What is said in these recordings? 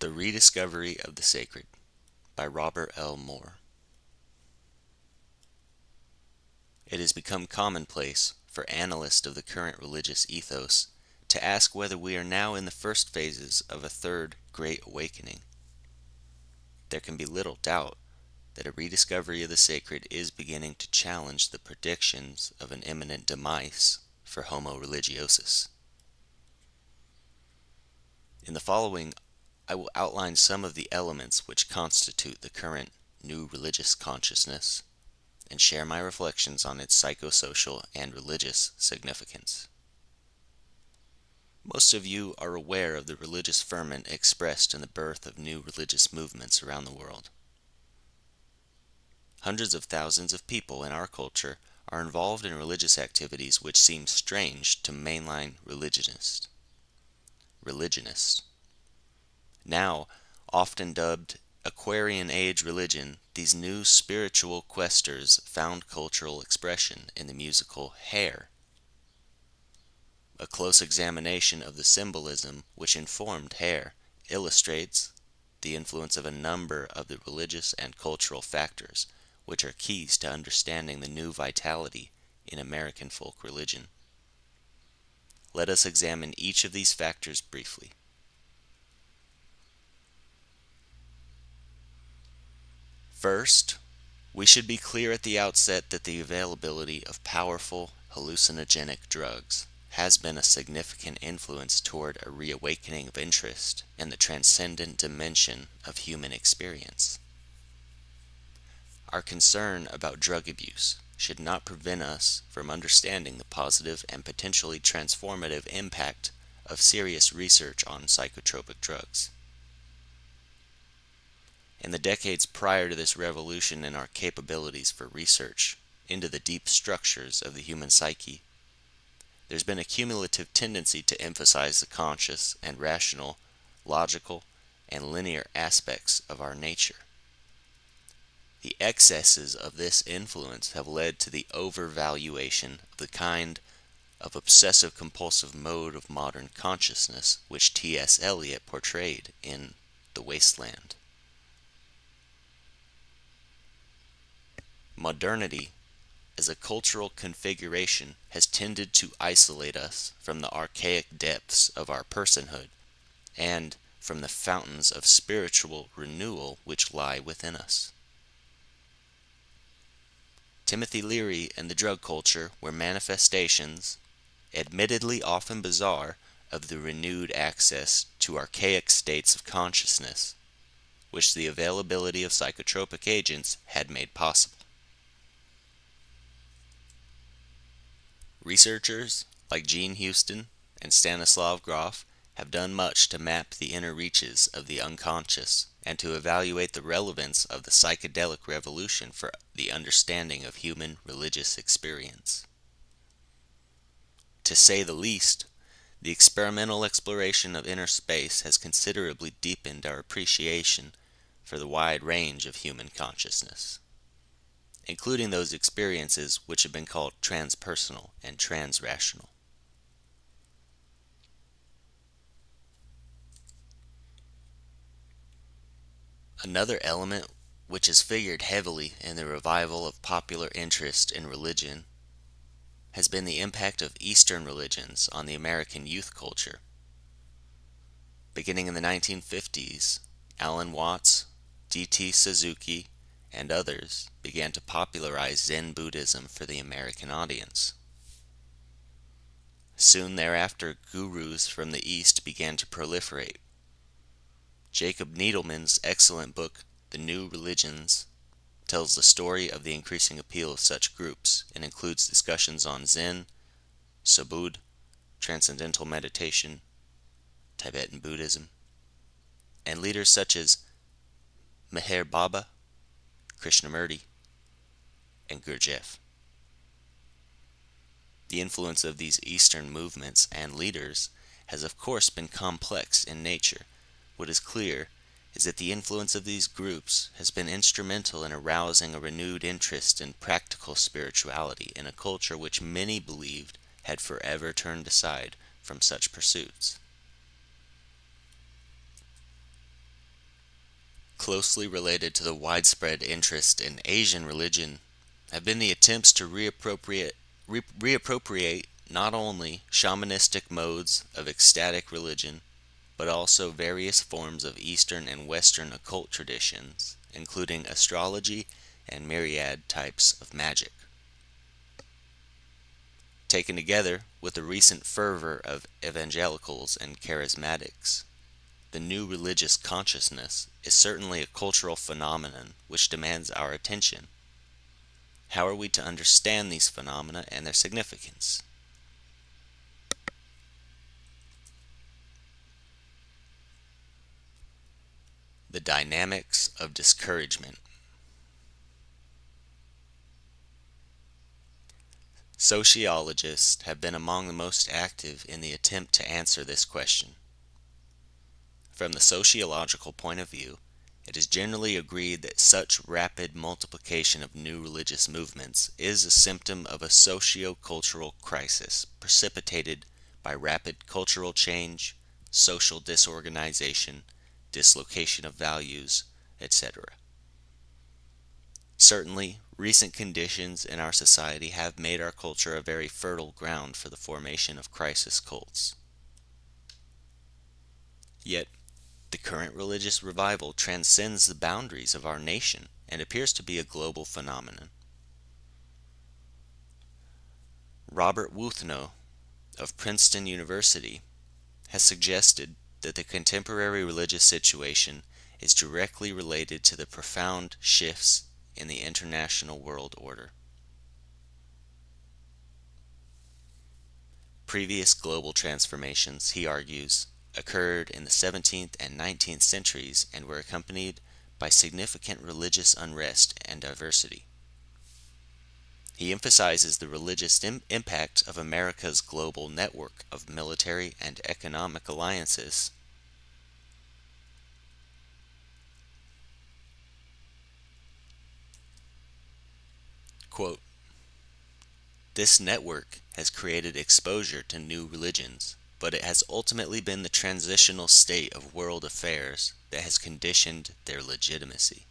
The Rediscovery of the Sacred by Robert L. Moore. It has become commonplace for analysts of the current religious ethos to ask whether we are now in the first phases of a third Great Awakening. There can be little doubt that a rediscovery of the sacred is beginning to challenge the predictions of an imminent demise for Homo religiosus. In the following, I will outline some of the elements which constitute the current new religious consciousness and share my reflections on its psychosocial and religious significance. Most of you are aware of the religious ferment expressed in the birth of new religious movements around the world. Hundreds of thousands of people in our culture are involved in religious activities which seem strange to mainline religionists. Now, often dubbed Aquarian Age religion, these new spiritual questers found cultural expression in the musical Hair. A close examination of the symbolism which informed Hair illustrates the influence of a number of the religious and cultural factors which are keys to understanding the new vitality in American folk religion. Let us examine each of these factors briefly. First, we should be clear at the outset that the availability of powerful hallucinogenic drugs has been a significant influence toward a reawakening of interest in the transcendent dimension of human experience. Our concern about drug abuse should not prevent us from understanding the positive and potentially transformative impact of serious research on psychotropic drugs. In the decades prior to this revolution in our capabilities for research into the deep structures of the human psyche, there's been a cumulative tendency to emphasize the conscious and rational, logical, and linear aspects of our nature. The excesses of this influence have led to the overvaluation of the kind of obsessive-compulsive mode of modern consciousness which T.S. Eliot portrayed in The Wasteland. Modernity, as a cultural configuration, has tended to isolate us from the archaic depths of our personhood and from the fountains of spiritual renewal which lie within us. Timothy Leary and the drug culture were manifestations, admittedly often bizarre, of the renewed access to archaic states of consciousness, which the availability of psychotropic agents had made possible. Researchers like Gene Houston and Stanislav Grof have done much to map the inner reaches of the unconscious and to evaluate the relevance of the psychedelic revolution for the understanding of human religious experience. To say the least, the experimental exploration of inner space has considerably deepened our appreciation for the wide range of human consciousness, including those experiences which have been called transpersonal and transrational. Another element which has figured heavily in the revival of popular interest in religion has been the impact of Eastern religions on the American youth culture. Beginning in the 1950s, Alan Watts, D.T. Suzuki, and others began to popularize Zen Buddhism for the American audience. Soon thereafter, gurus from the East began to proliferate. Jacob Needleman's excellent book, The New Religions, tells the story of the increasing appeal of such groups and includes discussions on Zen, Subud, Transcendental Meditation, Tibetan Buddhism, and leaders such as Meher Baba, Krishnamurti, and Gurdjieff. The influence of these Eastern movements and leaders has of course been complex in nature. What is clear is that the influence of these groups has been instrumental in arousing a renewed interest in practical spirituality in a culture which many believed had forever turned aside from such pursuits. closely related to the widespread interest in Asian religion have been the attempts to reappropriate not only shamanistic modes of ecstatic religion, but also various forms of Eastern and Western occult traditions, including astrology and myriad types of magic. Taken together with the recent fervor of evangelicals and charismatics, the new religious consciousness is certainly a cultural phenomenon which demands our attention. How are we to understand these phenomena and their significance? The dynamics of discouragement. Sociologists have been among the most active in the attempt to answer this question. From the sociological point of view, it is generally agreed that such rapid multiplication of new religious movements is a symptom of a socio-cultural crisis precipitated by rapid cultural change, social disorganization, dislocation of values, etc. Certainly, recent conditions in our society have made our culture a very fertile ground for the formation of crisis cults. Yet, the current religious revival transcends the boundaries of our nation and appears to be a global phenomenon. Robert Wuthnow of Princeton University has suggested that the contemporary religious situation is directly related to the profound shifts in the international world order. Previous global transformations, he argues, occurred in the 17th and 19th centuries and were accompanied by significant religious unrest and diversity. He emphasizes the religious impact of America's global network of military and economic alliances. Quote, "This network has created exposure to new religions, but it has ultimately been the transitional state of world affairs that has conditioned their legitimacy.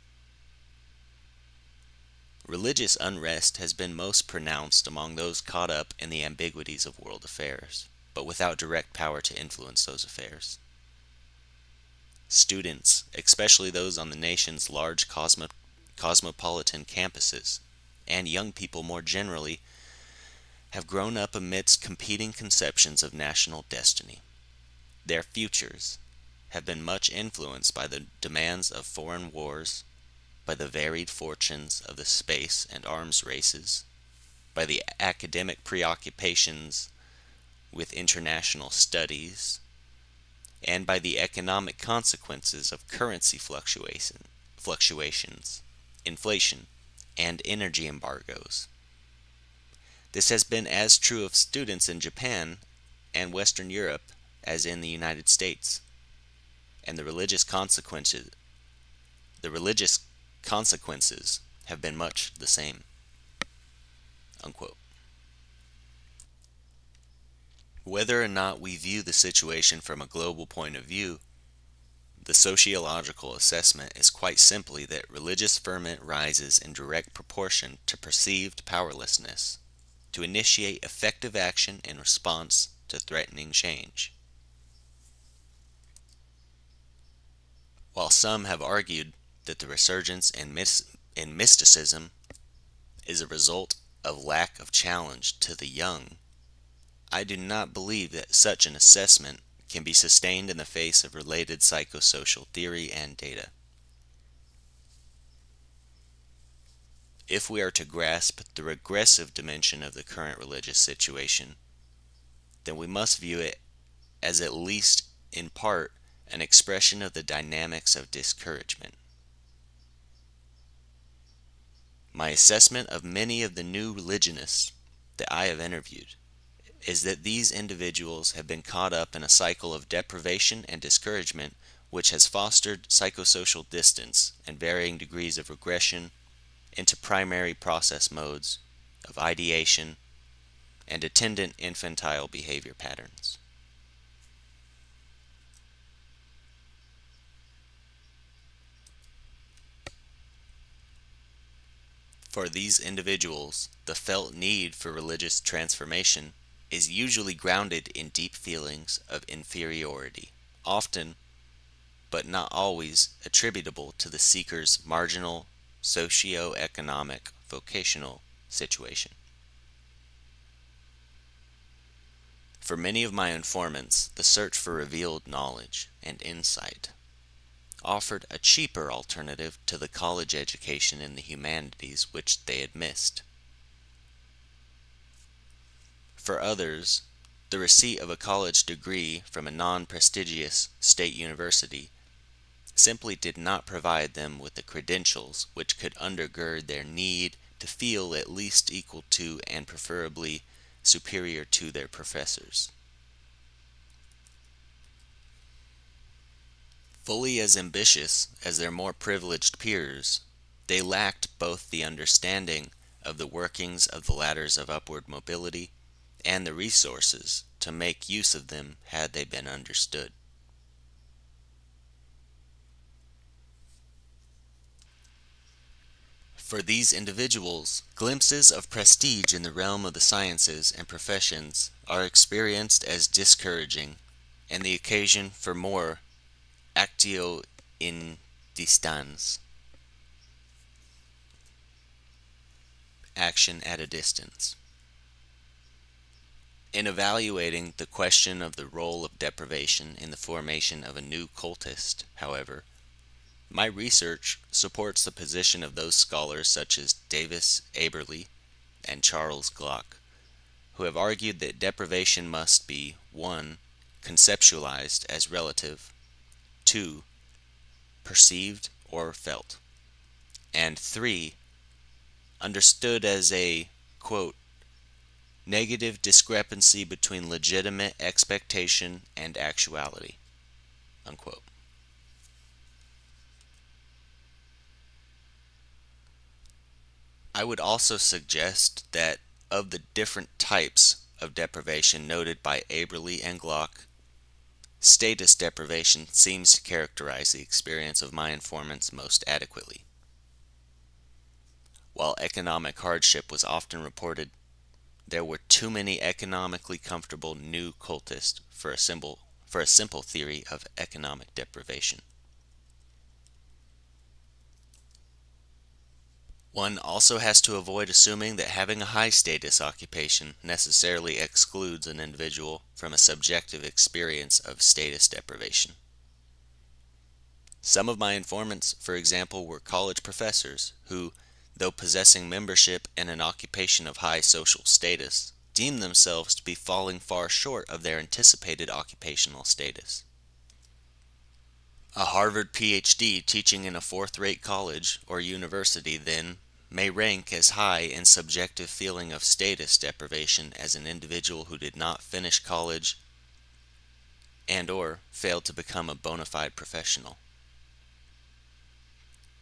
Religious unrest has been most pronounced among those caught up in the ambiguities of world affairs, but without direct power to influence those affairs. Students, especially those on the nation's large cosmopolitan campuses, and young people more generally, have grown up amidst competing conceptions of national destiny. Their futures have been much influenced by the demands of foreign wars, by the varied fortunes of the space and arms races, by the academic preoccupations with international studies, and by the economic consequences of currency fluctuations, inflation, and energy embargoes. This has been as true of students in Japan and Western Europe as in the United States, and the religious consequences have been much the same." Unquote. Whether or not we view the situation from a global point of view, the sociological assessment is quite simply that religious ferment rises in direct proportion to perceived powerlessness to initiate effective action in response to threatening change. While some have argued that the resurgence in mysticism is a result of lack of challenge to the young, I do not believe that such an assessment can be sustained in the face of related psychosocial theory and data. If we are to grasp the regressive dimension of the current religious situation, then we must view it as at least in part an expression of the dynamics of discouragement. My assessment of many of the new religionists that I have interviewed is that these individuals have been caught up in a cycle of deprivation and discouragement which has fostered psychosocial distance and varying degrees of regression into primary process modes of ideation and attendant infantile behavior patterns. For these individuals, the felt need for religious transformation is usually grounded in deep feelings of inferiority, often, but not always, attributable to the seeker's marginal socio-economic vocational situation. For many of my informants, the search for revealed knowledge and insight offered a cheaper alternative to the college education in the humanities which they had missed. For others, the receipt of a college degree from a non-prestigious state university simply did not provide them with the credentials which could undergird their need to feel at least equal to and preferably superior to their professors. Fully as ambitious as their more privileged peers, they lacked both the understanding of the workings of the ladders of upward mobility and the resources to make use of them had they been understood. For these individuals, glimpses of prestige in the realm of the sciences and professions are experienced as discouraging, and the occasion for more actio in distans, action at a distance. In evaluating the question of the role of deprivation in the formation of a new cultist, however, my research supports the position of those scholars such as Davis Aberle and Charles Glock, who have argued that deprivation must be 1. Conceptualized as relative, 2. Perceived or felt, and 3. Understood as a, quote, negative discrepancy between legitimate expectation and actuality, unquote. I would also suggest that of the different types of deprivation noted by Aberle and Glock, status deprivation seems to characterize the experience of my informants most adequately. While economic hardship was often reported, there were too many economically comfortable new cultists for a simple theory of economic deprivation. One also has to avoid assuming that having a high status occupation necessarily excludes an individual from a subjective experience of status deprivation. Some of my informants, for example, were college professors who, though possessing membership in an occupation of high social status, deemed themselves to be falling far short of their anticipated occupational status. A Harvard PhD teaching in a fourth-rate college or university, then, may rank as high in subjective feeling of status deprivation as an individual who did not finish college and or failed to become a bona fide professional.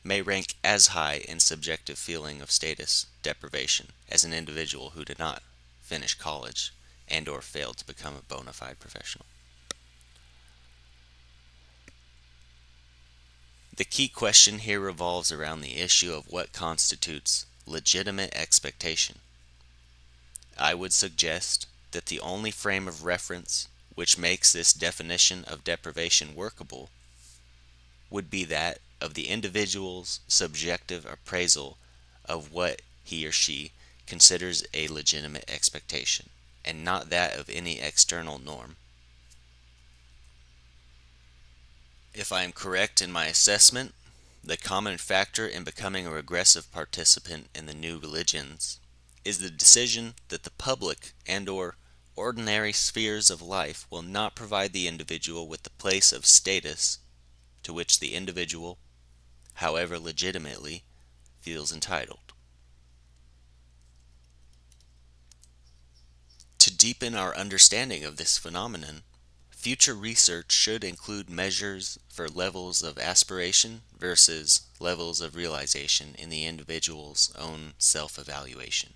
May rank as high in subjective feeling of status deprivation as an individual who did not finish college and or failed to become a bona fide professional. The key question here revolves around the issue of what constitutes legitimate expectation. I would suggest that the only frame of reference which makes this definition of deprivation workable would be that of the individual's subjective appraisal of what he or she considers a legitimate expectation, and not that of any external norm. If I am correct in my assessment, the common factor in becoming a regressive participant in the new religions is the decision that the public and/or ordinary spheres of life will not provide the individual with the place of status to which the individual, however legitimately, feels entitled. To deepen our understanding of this phenomenon, future research should include measures for levels of aspiration versus levels of realization in the individual's own self-evaluation.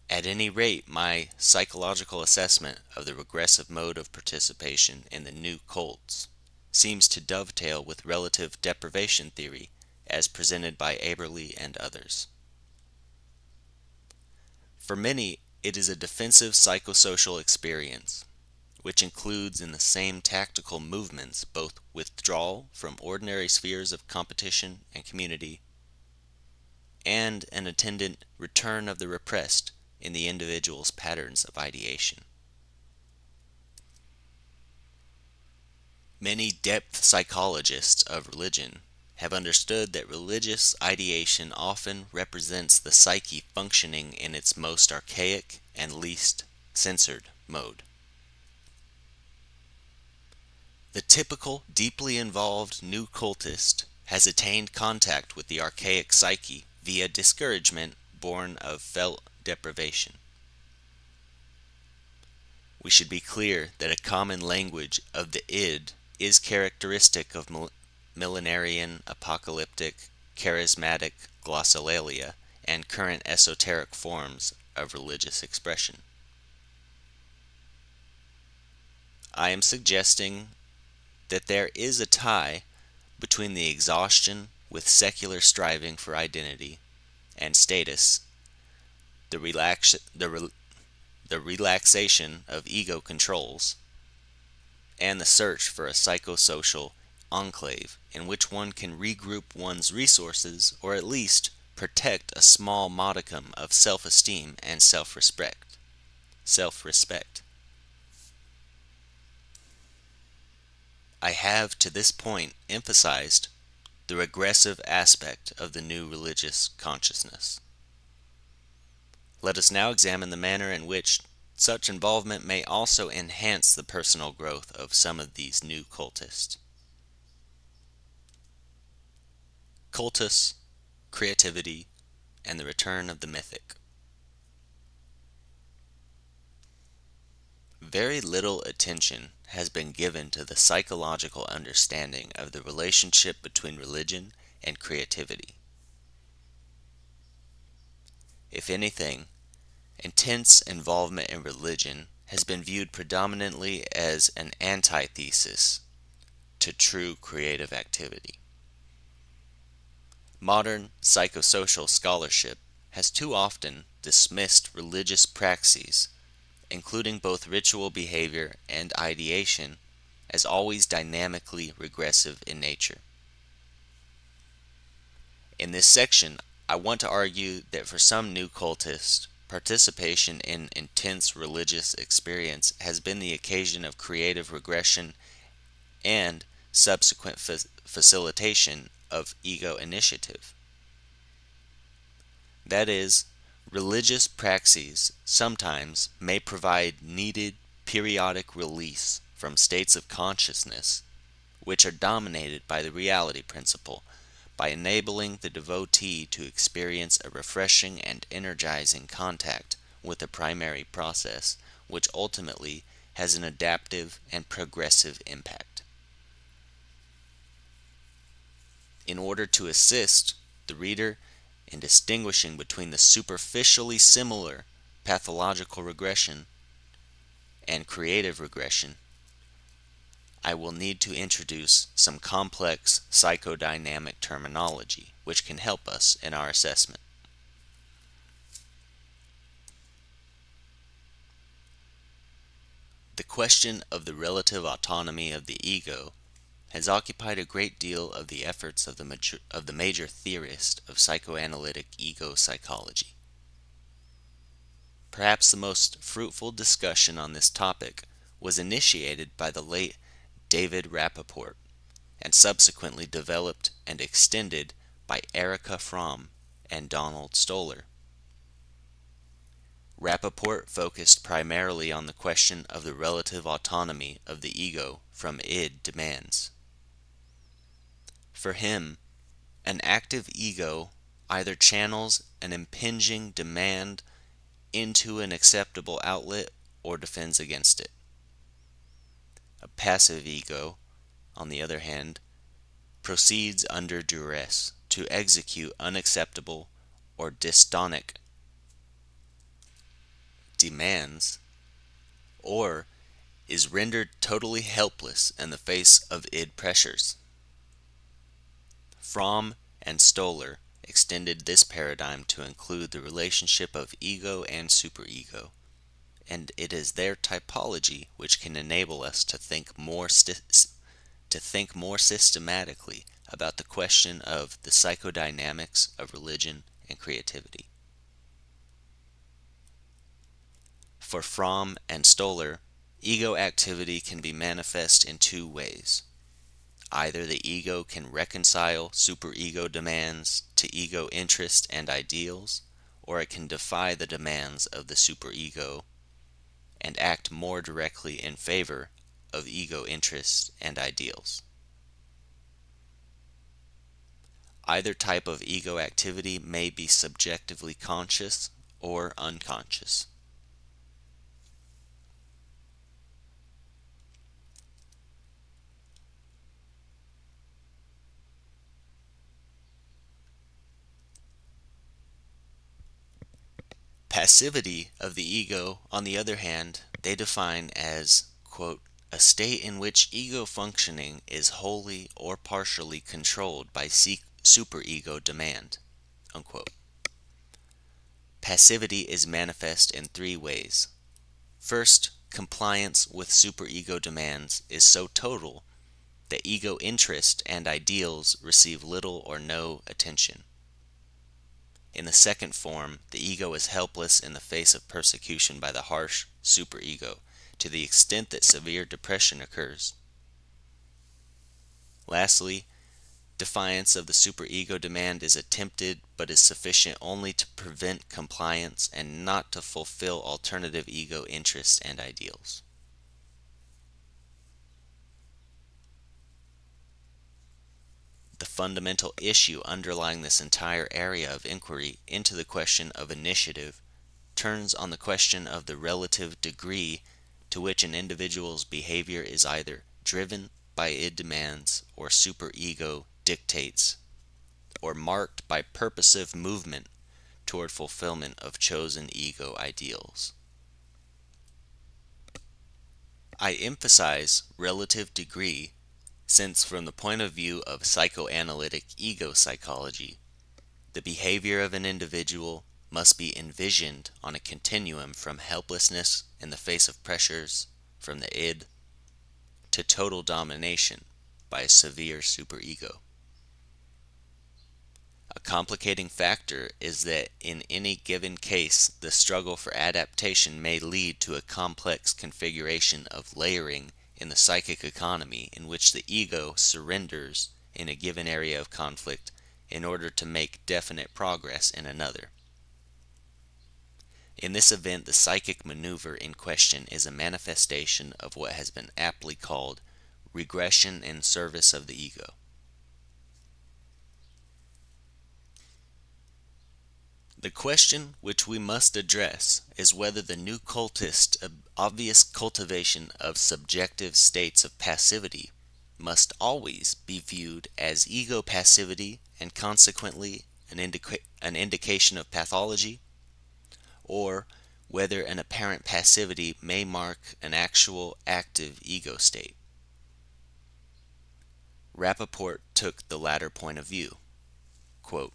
At any rate, my psychological assessment of the regressive mode of participation in the new cults seems to dovetail with relative deprivation theory as presented by Aberle and others. For many, it is a defensive psychosocial experience, which includes in the same tactical movements both withdrawal from ordinary spheres of competition and community, and an attendant return of the repressed in the individual's patterns of ideation. Many depth psychologists of religion have understood that religious ideation often represents the psyche functioning in its most archaic and least censored mode. The typical deeply involved new cultist has attained contact with the archaic psyche via discouragement born of felt deprivation. We should be clear that a common language of the id is characteristic of millenarian, apocalyptic, charismatic glossolalia, and current esoteric forms of religious expression. I am suggesting that there is a tie between the exhaustion with secular striving for identity and status, the relaxation of ego controls, and the search for a psychosocial enclave in which one can regroup one's resources or at least protect a small modicum of self-esteem and self-respect. I have to this point emphasized the regressive aspect of the new religious consciousness. Let us now examine the manner in which such involvement may also enhance the personal growth of some of these new cultists. Cultus, creativity, and the return of the mythic. Very little attention has been given to the psychological understanding of the relationship between religion and creativity. If anything, intense involvement in religion has been viewed predominantly as an antithesis to true creative activity. Modern psychosocial scholarship has too often dismissed religious praxes, including both ritual behavior and ideation, as always dynamically regressive in nature. In this section, I want to argue that for some new cultists, participation in intense religious experience has been the occasion of creative regression and subsequent facilitation of ego initiative. That is, religious praxes sometimes may provide needed periodic release from states of consciousness which are dominated by the reality principle, by enabling the devotee to experience a refreshing and energizing contact with the primary process, which ultimately has an adaptive and progressive impact. In order to assist the reader in distinguishing between the superficially similar pathological regression and creative regression, I will need to introduce some complex psychodynamic terminology which can help us in our assessment. The question of the relative autonomy of the ego has occupied a great deal of the efforts of the major theorists of psychoanalytic ego psychology. Perhaps the most fruitful discussion on this topic was initiated by the late David Rappaport, and subsequently developed and extended by Erika Fromm and Donald Stoller. Rappaport focused primarily on the question of the relative autonomy of the ego from id demands. For him, an active ego either channels an impinging demand into an acceptable outlet or defends against it. A passive ego, on the other hand, proceeds under duress to execute unacceptable or dystonic demands, or is rendered totally helpless in the face of id pressures. Fromm and Stoller extended this paradigm to include the relationship of ego and superego, and it is their typology which can enable us to think more systematically about the question of the psychodynamics of religion and creativity. For Fromm and Stoller, ego activity can be manifest in two ways. Either the ego can reconcile superego demands to ego interests and ideals, or it can defy the demands of the superego and act more directly in favor of ego interests and ideals. Either type of ego activity may be subjectively conscious or unconscious. Passivity of the ego, on the other hand, they define as, quote, a state in which ego functioning is wholly or partially controlled by superego demand, unquote. Passivity is manifest in three ways. First, compliance with superego demands is so total that ego interest and ideals receive little or no attention. In the second form, the ego is helpless in the face of persecution by the harsh superego, to the extent that severe depression occurs. Lastly, defiance of the superego demand is attempted but is sufficient only to prevent compliance and not to fulfill alternative ego interests and ideals. The fundamental issue underlying this entire area of inquiry into the question of initiative turns on the question of the relative degree to which an individual's behavior is either driven by id demands or superego dictates, or marked by purposive movement toward fulfillment of chosen ego ideals. I emphasize relative degree since, from the point of view of psychoanalytic ego psychology, the behavior of an individual must be envisioned on a continuum from helplessness in the face of pressures from the id to total domination by a severe superego. A complicating factor is that in any given case, the struggle for adaptation may lead to a complex configuration of layering in the psychic economy in which the ego surrenders in a given area of conflict in order to make definite progress in another. In this event, the psychic maneuver in question is a manifestation of what has been aptly called regression in service of the ego. The question which we must address is whether the new cultist obvious cultivation of subjective states of passivity must always be viewed as ego passivity and consequently an indication of pathology, or whether an apparent passivity may mark an actual active ego state. Rappaport took the latter point of view. Quote,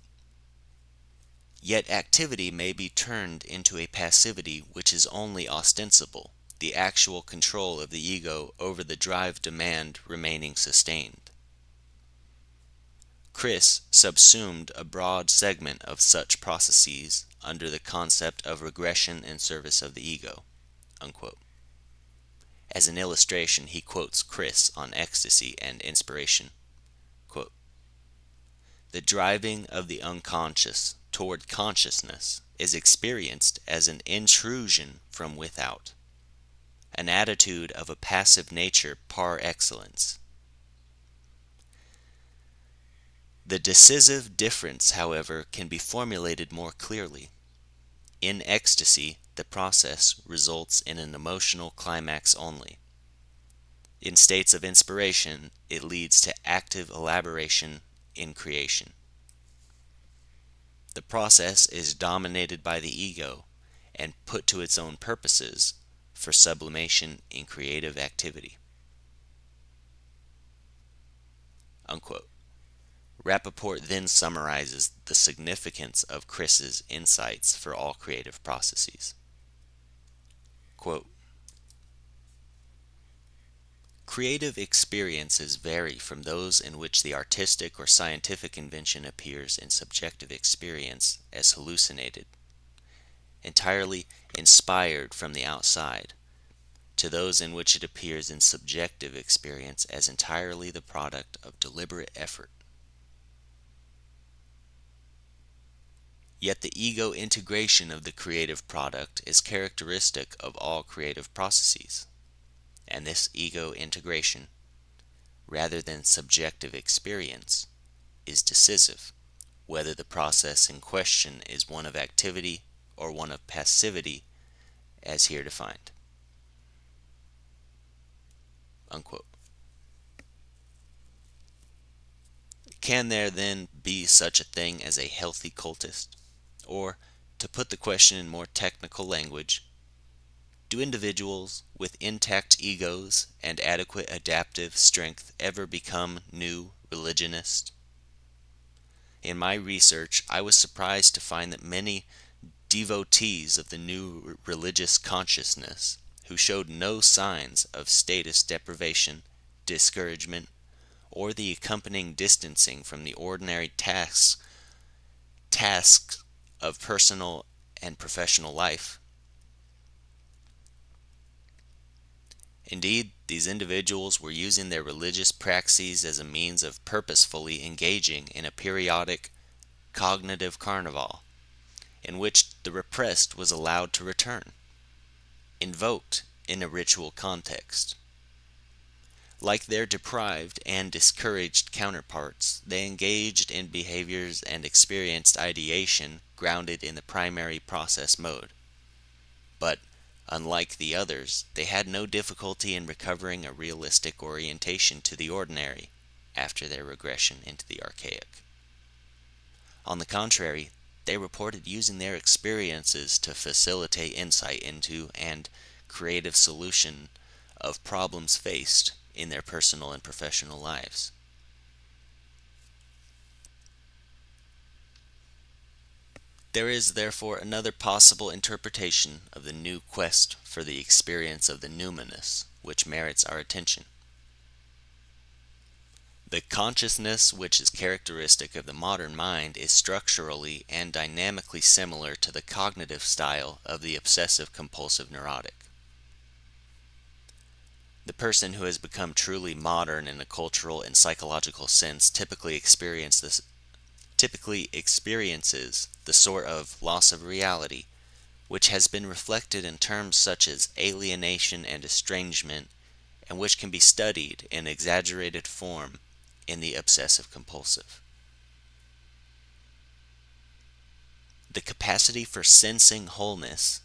yet activity may be turned into a passivity which is only ostensible, the actual control of the ego over the drive demand remaining sustained. Chris subsumed a broad segment of such processes under the concept of regression in service of the ego, unquote. As an illustration, he quotes Chris on ecstasy and inspiration. Quote, the driving of the unconscious toward consciousness is experienced as an intrusion from without, an attitude of a passive nature par excellence. The decisive difference, however, can be formulated more clearly. In ecstasy, the process results in an emotional climax only. In states of inspiration, it leads to active elaboration in creation. The process is dominated by the ego and put to its own purposes for sublimation in creative activity. Unquote. Rappaport then summarizes the significance of Chris's insights for all creative processes. Quote, creative experiences vary from those in which the artistic or scientific invention appears in subjective experience as hallucinated, entirely inspired from the outside, to those in which it appears in subjective experience as entirely the product of deliberate effort. Yet the ego integration of the creative product is characteristic of all creative processes, and this ego integration, rather than subjective experience, is decisive, whether the process in question is one of activity or one of passivity, as here defined. Unquote. Can there then be such a thing as a healthy cultist? Or, to put the question in more technical language, do individuals with intact egos and adequate adaptive strength ever become new religionists? In my research, I was surprised to find that many devotees of the new religious consciousness, who showed no signs of status deprivation, discouragement, or the accompanying distancing from the ordinary tasks of personal and professional life. Indeed, these individuals were using their religious praxis as a means of purposefully engaging in a periodic cognitive carnival, in which the repressed was allowed to return, invoked in a ritual context. Like their deprived and discouraged counterparts, they engaged in behaviors and experienced ideation grounded in the primary process mode. But, unlike the others, they had no difficulty in recovering a realistic orientation to the ordinary after their regression into the archaic. On the contrary, they reported using their experiences to facilitate insight into and creative solution of problems faced in their personal and professional lives. There is therefore another possible interpretation of the new quest for the experience of the numinous, which merits our attention. The consciousness which is characteristic of the modern mind is structurally and dynamically similar to the cognitive style of the obsessive-compulsive neurotic. The person who has become truly modern in a cultural and psychological sense typically experiences the sort of loss of reality, which has been reflected in terms such as alienation and estrangement, and which can be studied in exaggerated form in the obsessive-compulsive. The capacity for sensing wholeness,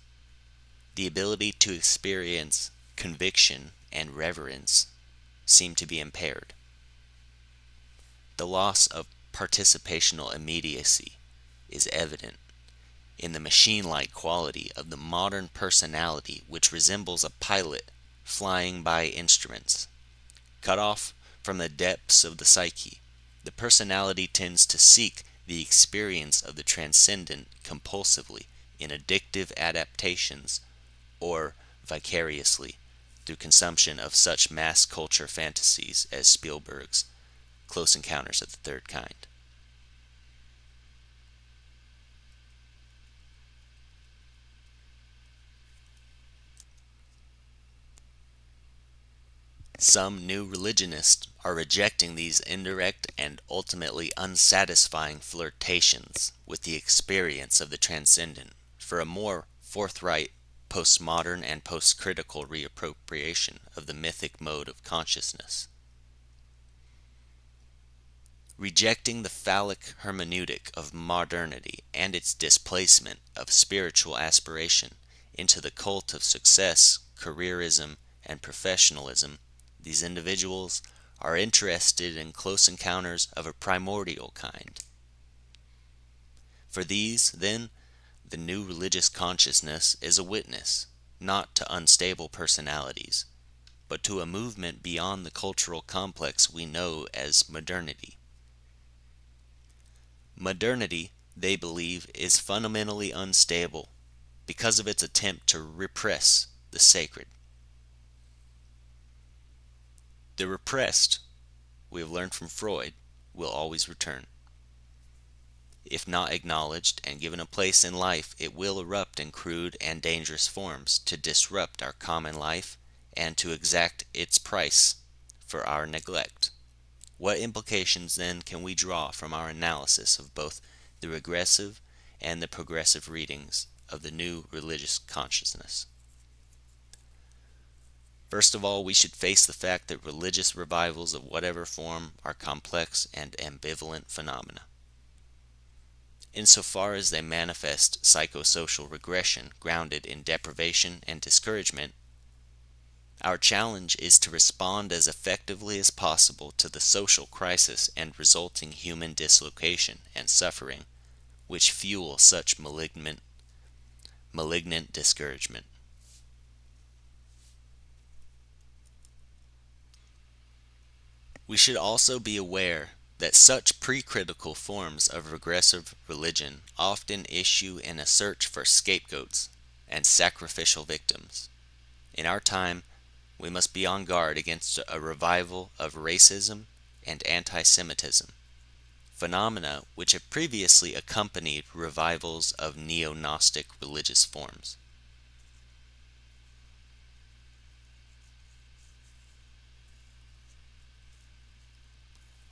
the ability to experience conviction and reverence seem to be impaired. The loss of participational immediacy is evident in the machine-like quality of the modern personality, which resembles a pilot flying by instruments. Cut off from the depths of the psyche, the personality tends to seek the experience of the transcendent compulsively in addictive adaptations, or vicariously through consumption of such mass culture fantasies as Spielberg's Close Encounters of the Third Kind. Some new religionists are rejecting these indirect and ultimately unsatisfying flirtations with the experience of the transcendent for a more forthright postmodern and post-critical reappropriation of the mythic mode of consciousness. Rejecting the phallic hermeneutic of modernity and its displacement of spiritual aspiration into the cult of success, careerism, and professionalism, these individuals are interested in close encounters of a primordial kind. For these, then, the new religious consciousness is a witness, not to unstable personalities, but to a movement beyond the cultural complex we know as modernity. Modernity, they believe, is fundamentally unstable because of its attempt to repress the sacred. The repressed, we have learned from Freud, will always return. If not acknowledged and given a place in life, it will erupt in crude and dangerous forms to disrupt our common life and to exact its price for our neglect. What implications then can we draw from our analysis of both the regressive and the progressive readings of the new religious consciousness? First of all, we should face the fact that religious revivals of whatever form are complex and ambivalent phenomena. Insofar as they manifest psychosocial regression grounded in deprivation and discouragement, our challenge is to respond as effectively as possible to the social crisis and resulting human dislocation and suffering which fuel such malignant discouragement. We should also be aware that such pre-critical forms of regressive religion often issue in a search for scapegoats and sacrificial victims. In our time, we must be on guard against a revival of racism and anti-Semitism, phenomena which have previously accompanied revivals of neo-Gnostic religious forms.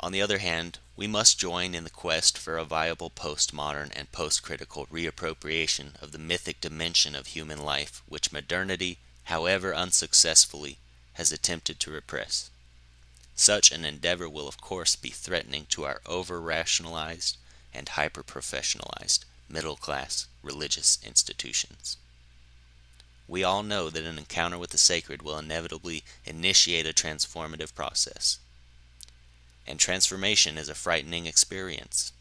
On the other hand, we must join in the quest for a viable postmodern and post-critical reappropriation of the mythic dimension of human life which modernity, however unsuccessfully, has attempted to repress. Such an endeavor will of course be threatening to our over-rationalized and hyper-professionalized middle-class religious institutions. We all know that an encounter with the sacred will inevitably initiate a transformative process. And transformation is a frightening experience.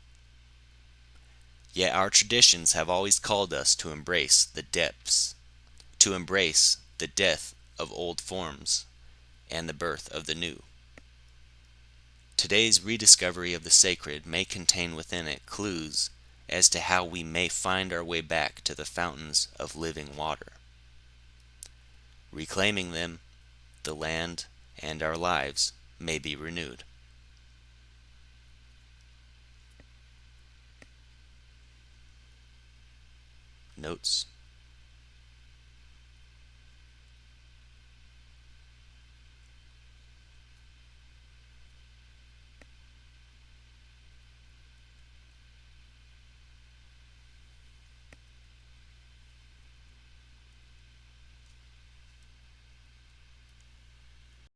Yet our traditions have always called us to embrace the depths, to embrace the death of old forms and the birth of the new. Today's rediscovery of the sacred may contain within it clues as to how we may find our way back to the fountains of living water. Reclaiming them, the land and our lives may be renewed. Notes.